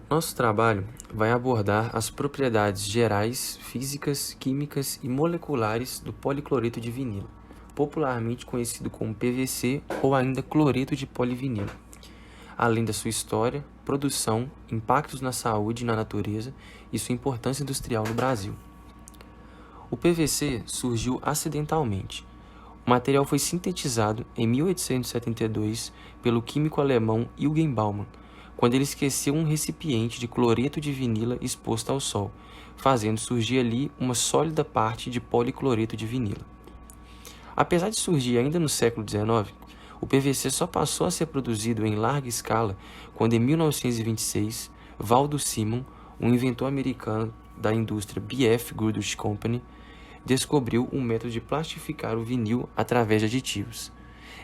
Nosso trabalho vai abordar as propriedades gerais, físicas, químicas e moleculares do policloreto de vinilo, popularmente conhecido como PVC ou ainda cloreto de polivinilo, além da sua história, produção, impactos na saúde e na natureza e sua importância industrial no Brasil. O PVC surgiu acidentalmente. O material foi sintetizado em 1872 pelo químico alemão Eugen Baumann, quando ele esqueceu um recipiente de cloreto de vinila exposto ao sol, fazendo surgir ali uma sólida parte de policloreto de vinila. Apesar de surgir ainda no século XIX, o PVC só passou a ser produzido em larga escala quando, em 1926, Waldo Simon, um inventor americano da indústria B.F. Goodrich Company, descobriu um método de plastificar o vinil através de aditivos.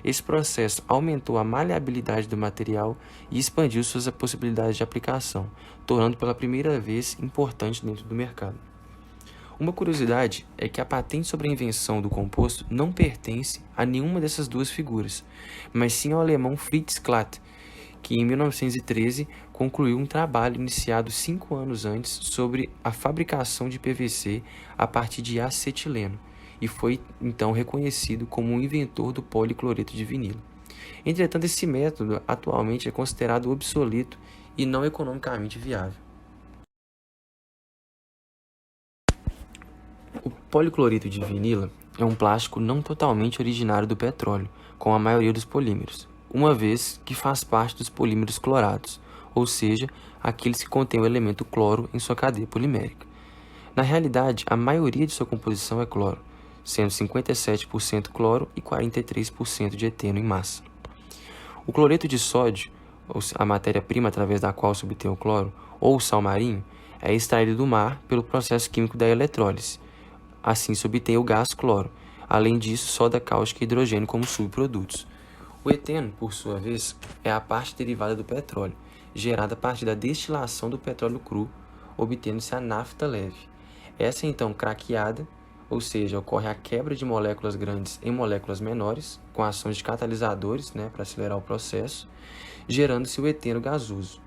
Esse processo aumentou a maleabilidade do material e expandiu suas possibilidades de aplicação, tornando pela primeira vez importante dentro do mercado. Uma curiosidade é que a patente sobre a invenção do composto não pertence a nenhuma dessas duas figuras, mas sim ao alemão Fritz Klatt, que em 1913 concluiu um trabalho iniciado 5 anos antes sobre a fabricação de PVC a partir de acetileno, e foi então reconhecido como um inventor do policloreto de vinilo. Entretanto, esse método atualmente é considerado obsoleto e não economicamente viável. O policloreto de vinila é um plástico não totalmente originário do petróleo, como a maioria dos polímeros, uma vez que faz parte dos polímeros clorados, ou seja, aqueles que contêm o elemento cloro em sua cadeia polimérica. Na realidade, a maioria de sua composição é cloro, sendo 57% cloro e 43% de eteno em massa. O cloreto de sódio, a matéria-prima através da qual se obtém o cloro, ou o sal marinho, é extraído do mar pelo processo químico da eletrólise. Assim se obtém o gás cloro. Além disso, soda cáustica e hidrogênio como subprodutos. O eteno, por sua vez, é a parte derivada do petróleo, gerada a partir da destilação do petróleo cru, obtendo-se a nafta leve. Essa é então craqueada, ou seja, ocorre a quebra de moléculas grandes em moléculas menores, com ação de catalisadores, para acelerar o processo, gerando-se o eteno gasoso.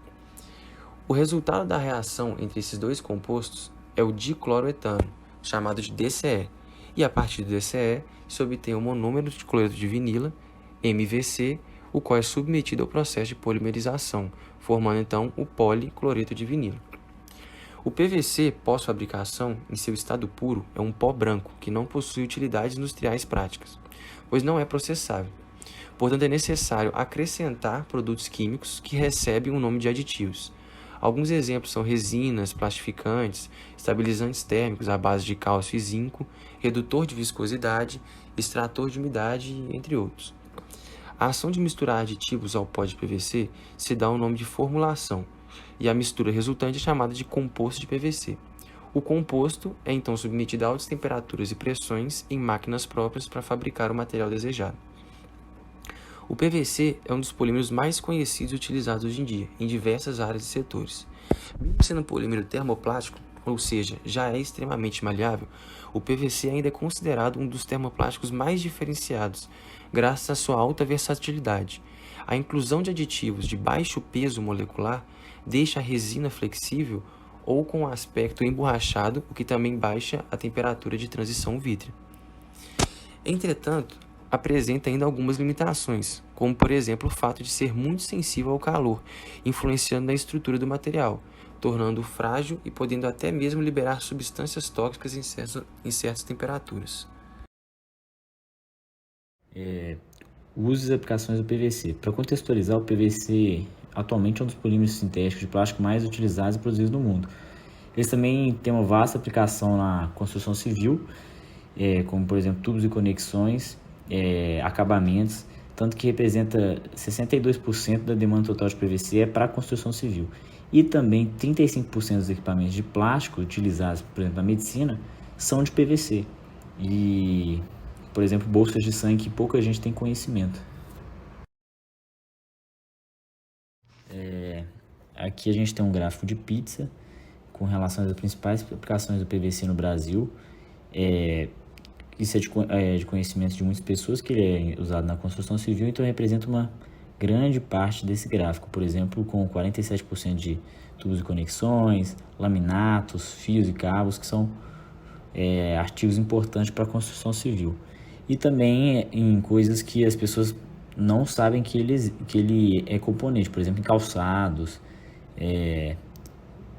O resultado da reação entre esses dois compostos é o dicloroetano, chamado de DCE, e a partir do DCE se obtém o monômero de cloreto de vinila, MVC, o qual é submetido ao processo de polimerização, formando então o policloreto de vinila. O PVC pós-fabricação, em seu estado puro, é um pó branco que não possui utilidades industriais práticas, pois não é processável. Portanto, é necessário acrescentar produtos químicos que recebem o nome de aditivos. Alguns exemplos são resinas, plastificantes, estabilizantes térmicos à base de cálcio e zinco, redutor de viscosidade, extrator de umidade, entre outros. A ação de misturar aditivos ao pó de PVC se dá o nome de formulação, e a mistura resultante é chamada de composto de PVC. O composto é então submetido a altas temperaturas e pressões em máquinas próprias para fabricar o material desejado. O PVC é um dos polímeros mais conhecidos e utilizados hoje em dia, em diversas áreas e setores. Mesmo sendo um polímero termoplástico, ou seja, já é extremamente maleável, o PVC ainda é considerado um dos termoplásticos mais diferenciados, graças à sua alta versatilidade. A inclusão de aditivos de baixo peso molecular deixa a resina flexível ou com aspecto emborrachado, o que também baixa a temperatura de transição vítrea. Entretanto, apresenta ainda algumas limitações, como por exemplo o fato de ser muito sensível ao calor, influenciando na estrutura do material, tornando-o frágil e podendo até mesmo liberar substâncias tóxicas em certas temperaturas. Usos e aplicações do PVC. Para contextualizar, o PVC atualmente é um dos polímeros sintéticos de plástico mais utilizados e produzidos no mundo. Eles também têm uma vasta aplicação na construção civil, como por exemplo tubos e conexões, acabamentos, tanto que representa 62% da demanda total de PVC para a construção civil. E também 35% dos equipamentos de plástico utilizados, por exemplo, na medicina, são de PVC. E, por exemplo, bolsas de sangue que pouca gente tem conhecimento. Aqui a gente tem um gráfico de pizza com relação às principais aplicações do PVC no Brasil. Isso é de conhecimento de muitas pessoas, que ele é usado na construção civil, então representa uma grande parte desse gráfico, por exemplo, com 47% de tubos e conexões, laminatos, fios e cabos, que são artigos importantes para a construção civil. E também em coisas que as pessoas não sabem que ele é componente, por exemplo, em calçados, em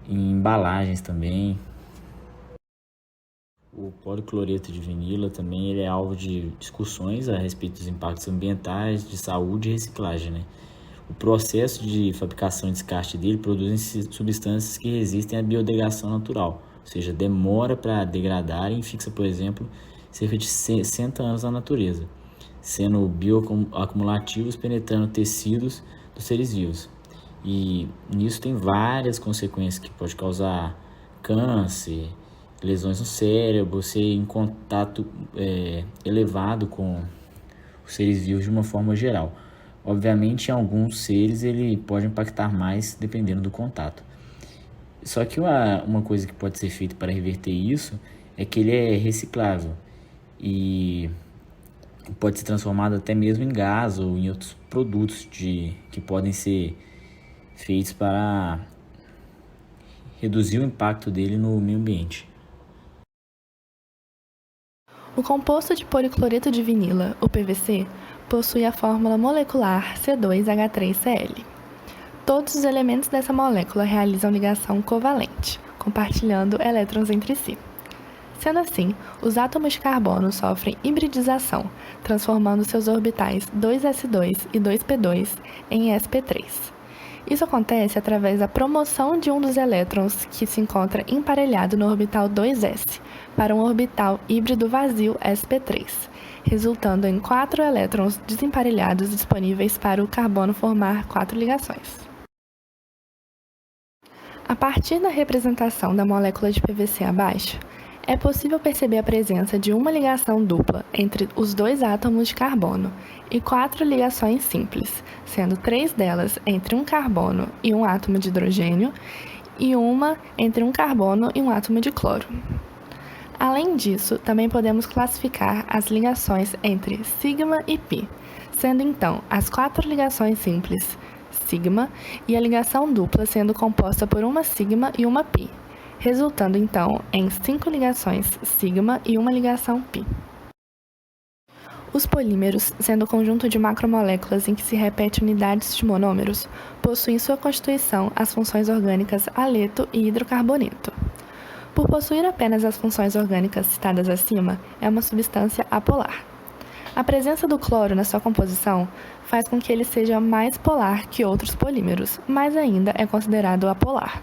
embalagens também. O policloreto de vinila também ele é alvo de discussões a respeito dos impactos ambientais, de saúde e reciclagem, né? O processo de fabricação e descarte dele produzem substâncias que resistem à biodegradação natural, ou seja, demora para degradar e fixa, por exemplo, cerca de 60 anos na natureza, sendo bioacumulativos penetrando tecidos dos seres vivos. E nisso tem várias consequências que pode causar câncer, lesões no cérebro, ser em contato elevado com os seres vivos de uma forma geral. Obviamente, em alguns seres ele pode impactar mais dependendo do contato. Só que uma coisa que pode ser feita para reverter isso é que ele é reciclável e pode ser transformado até mesmo em gás ou em outros produtos que podem ser feitos para reduzir o impacto dele no meio ambiente. O composto de policloreto de vinila, o PVC, possui a fórmula molecular C2H3Cl. Todos os elementos dessa molécula realizam ligação covalente, compartilhando elétrons entre si. Sendo assim, os átomos de carbono sofrem hibridização, transformando seus orbitais 2s2 e 2p2 em sp3. Isso acontece através da promoção de um dos elétrons que se encontra emparelhado no orbital 2s para um orbital híbrido vazio sp3, resultando em 4 elétrons desemparelhados disponíveis para o carbono formar 4 ligações. A partir da representação da molécula de PVC abaixo, é possível perceber a presença de uma ligação dupla entre os dois átomos de carbono e 4 ligações simples, sendo 3 delas entre um carbono e um átomo de hidrogênio e uma entre um carbono e um átomo de cloro. Além disso, também podemos classificar as ligações entre sigma e pi, sendo então as 4 ligações simples sigma e a ligação dupla sendo composta por uma sigma e uma pi, resultando então em 5 ligações sigma e uma ligação pi. Os polímeros, sendo o conjunto de macromoléculas em que se repete unidades de monômeros, possuem em sua constituição as funções orgânicas aleto e hidrocarboneto. Por possuir apenas as funções orgânicas citadas acima, é uma substância apolar. A presença do cloro na sua composição faz com que ele seja mais polar que outros polímeros, mas ainda é considerado apolar.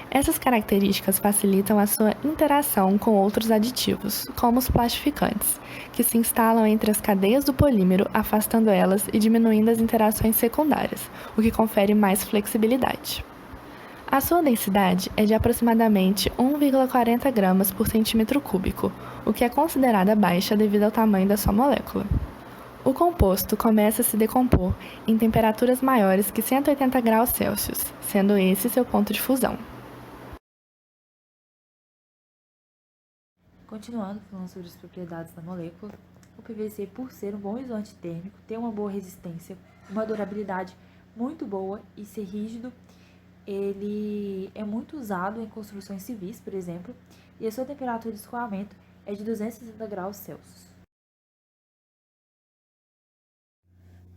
Essas características facilitam a sua interação com outros aditivos, como os plastificantes, que se instalam entre as cadeias do polímero, afastando elas e diminuindo as interações secundárias, o que confere mais flexibilidade. A sua densidade é de aproximadamente 1,40 gramas por centímetro cúbico, o que é considerada baixa devido ao tamanho da sua molécula. O composto começa a se decompor em temperaturas maiores que 180 graus Celsius, sendo esse seu ponto de fusão. Continuando falando sobre as propriedades da molécula, o PVC, por ser um bom isolante térmico, tem uma boa resistência, uma durabilidade muito boa e ser rígido, ele é muito usado em construções civis, por exemplo, e a sua temperatura de escoamento é de 260 graus Celsius.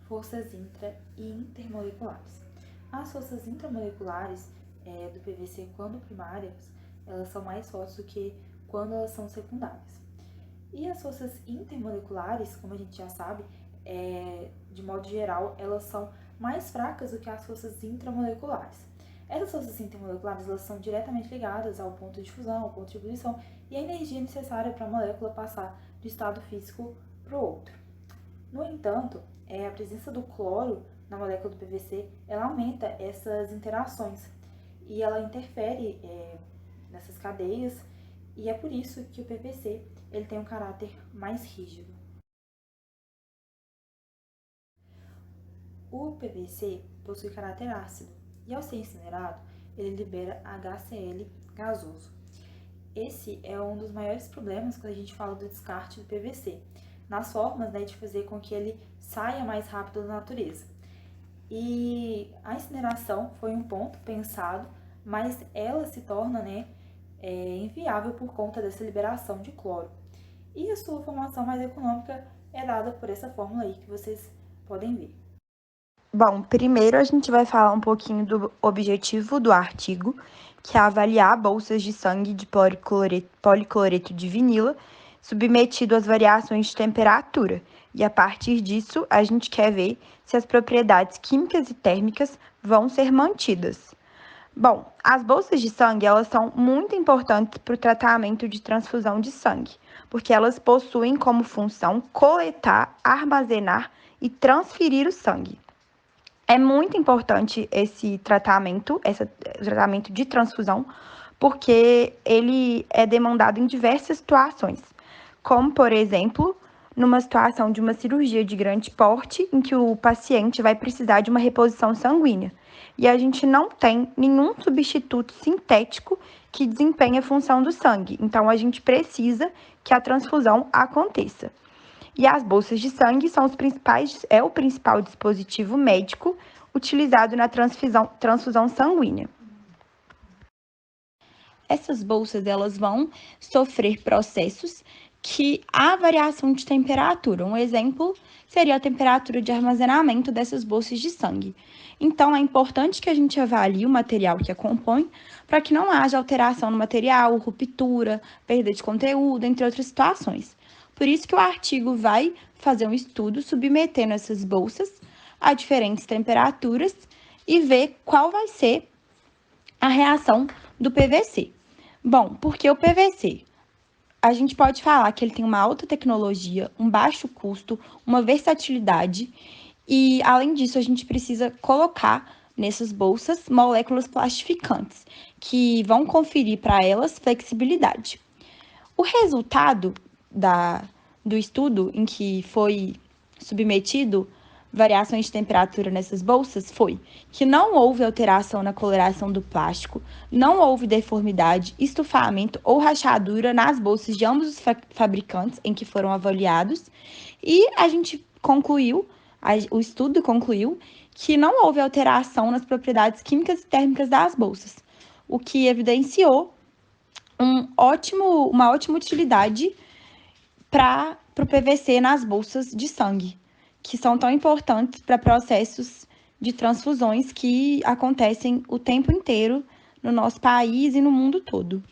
Forças intra e intermoleculares. As forças intramoleculares do PVC, quando primárias, elas são mais fortes do que quando elas são secundárias. E as forças intermoleculares, como a gente já sabe, de modo geral, elas são mais fracas do que as forças intramoleculares. Essas forças intermoleculares elas são diretamente ligadas ao ponto de fusão, ao ponto de ebulição e a energia necessária para a molécula passar de estado físico para o outro. No entanto, a presença do cloro na molécula do PVC, ela aumenta essas interações e ela interfere nessas cadeias, e é por isso que o PVC ele tem um caráter mais rígido. O PVC possui caráter ácido e, ao ser incinerado, ele libera HCl gasoso. Esse é um dos maiores problemas quando a gente fala do descarte do PVC, nas formas de fazer com que ele saia mais rápido da natureza. E a incineração foi um ponto pensado, mas ela se torna, inviável por conta dessa liberação de cloro. E a sua formação mais econômica é dada por essa fórmula aí que vocês podem ver. Bom, primeiro a gente vai falar um pouquinho do objetivo do artigo, que é avaliar bolsas de sangue de policloreto de vinila submetido às variações de temperatura. E a partir disso, a gente quer ver se as propriedades químicas e térmicas vão ser mantidas. Bom, as bolsas de sangue, elas são muito importantes para o tratamento de transfusão de sangue, porque elas possuem como função coletar, armazenar e transferir o sangue. É muito importante esse tratamento de transfusão, porque ele é demandado em diversas situações, como, por exemplo, numa situação de uma cirurgia de grande porte, em que o paciente vai precisar de uma reposição sanguínea. E a gente não tem nenhum substituto sintético que desempenhe a função do sangue. Então, a gente precisa que a transfusão aconteça. E as bolsas de sangue são o principal dispositivo médico utilizado na transfusão sanguínea. Essas bolsas, elas vão sofrer processos que há variação de temperatura. Um exemplo seria a temperatura de armazenamento dessas bolsas de sangue. Então, é importante que a gente avalie o material que a compõe para que não haja alteração no material, ruptura, perda de conteúdo, entre outras situações. Por isso que o artigo vai fazer um estudo submetendo essas bolsas a diferentes temperaturas e ver qual vai ser a reação do PVC. Bom, porque o PVC? A gente pode falar que ele tem uma alta tecnologia, um baixo custo, uma versatilidade e, além disso, a gente precisa colocar nessas bolsas moléculas plastificantes, que vão conferir para elas flexibilidade. O resultado do estudo em que foi submetido variações de temperatura nessas bolsas foi que não houve alteração na coloração do plástico, não houve deformidade, estufamento ou rachadura nas bolsas de ambos os fabricantes em que foram avaliados, e a gente o estudo concluiu que não houve alteração nas propriedades químicas e térmicas das bolsas, o que evidenciou uma ótima utilidade para o PVC nas bolsas de sangue, que são tão importantes para processos de transfusões que acontecem o tempo inteiro no nosso país e no mundo todo.